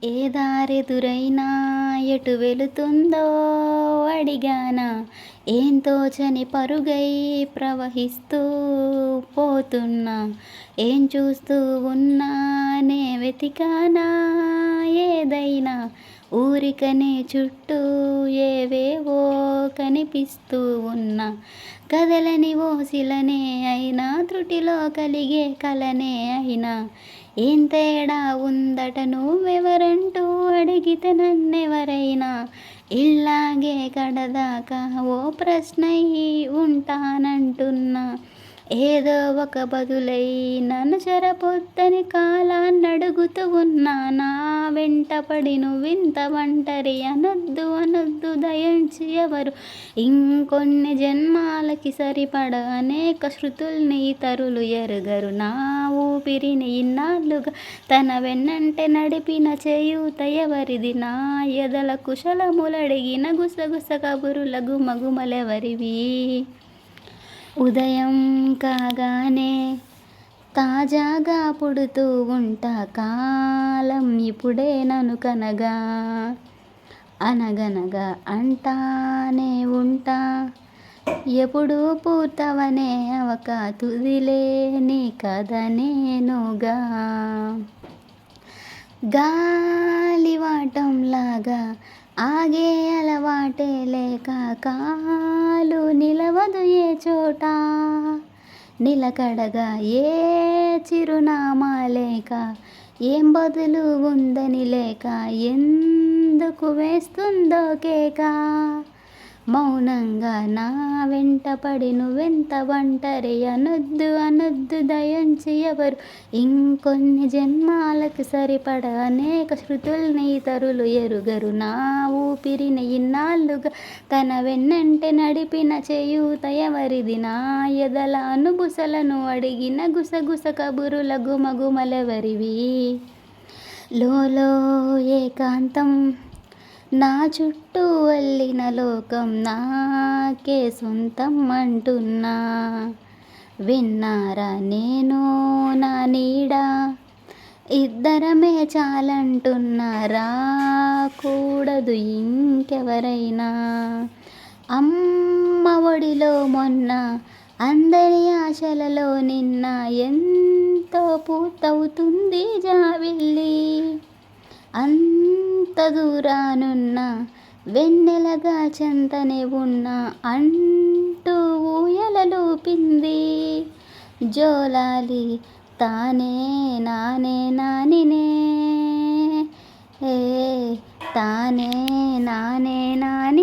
ఏ దారెదురైనా ఎటు వెళుతుందో అడిగానా, ఏం తోచని పరుగై ప్రవహిస్తూ పోతున్నా, ఏం చూస్తూ ఉన్నానే వెతికానా ఏదైనా, ఊరికనే చుట్టూ ఏవేవో కనిపిస్తూ ఉన్నా, కదలని ఓసిలనే అయినా త్రుటిలో కలిగే కలనే అయినా, ఏం తేడా ఉందట నువ్వెవరంటూ అడిగితే నన్నెవరైనా, ఇల్లాగే కడదాకా ఓ ప్రశ్నయి ఉంటానంటున్నా, ఏదో ఒక బదులై నన్ను చెరపొద్దని కాలాన్నడుగుతూ ఉన్నా, నా వెంటపడి నువ్వింత ఒంటరి అనొద్దు అనొద్దు దయించి ఎవరు, ఇంకొన్ని జన్మాలకి సరిపడ అనేక శృతుల్ని ఇతరులు ఎరుగరు, నా ఊపిరిని ఇన్నాళ్ళుగా తన వెన్నంటే నడిపిన చేయూత ఎవరిది, నా ఎదల కుశలములడిగిన గుసగుస కబురుల గుమగుమలెవరివి, ఉదయం కాగానే తాజాగా పుడుతూ ఉంటా, కాలం ఇప్పుడే నన్ను కనగా అనగనగా అంటానే ఉంటా, ఎప్పుడు పూర్తవనే అవక తుదిలేని కథ నేనుగా, గాలివాటంలాగా ఆగే అలవాటే లేక కాలు నిలవదు ఏ చోట, నిలకడగా ఏ చిరునామా లేక, ఏం బదులు ఉందని లేక, ఎందుకు వేస్తుందో కేక, మౌనంగా నా వెంటపడి నువ్వెంత ఒంటరి అనొద్దు అనొద్దు దయించి ఎవరు, ఇంకొన్ని జన్మాలకు సరిపడ అనేక శృతుల్ని ఇతరులు ఎరుగరు, నా ఊపిరిని ఇన్నాళ్ళుగా తన వెన్నంటే నడిపిన చేయూత ఎవరిది, నా ఎదల అనుబుసలను అడిగిన గుసగుస కబురుల గుమగుమలెవరివి, లోలో ఏకాంతం నా చుట్టూ అల్లిన లోకం నాకే సొంతం అంటున్నా, విన్నారా నేను నా నీడ, ఇద్దరమే చాలంటున్నా, రాకూడదు ఇంకెవరైనా, అమ్మ ఒడిలో మొన్న అందరి ఆశలలో నిన్న, ఎంతో పూర్తవుతుంది జాబిల్లి, అంత దూరానున్న వెన్నెలగా చెంతనే ఉన్నా అంటూ ఊయలలూపింది జోలాలి, తానే నానే నానినే, తానే నానే నాని.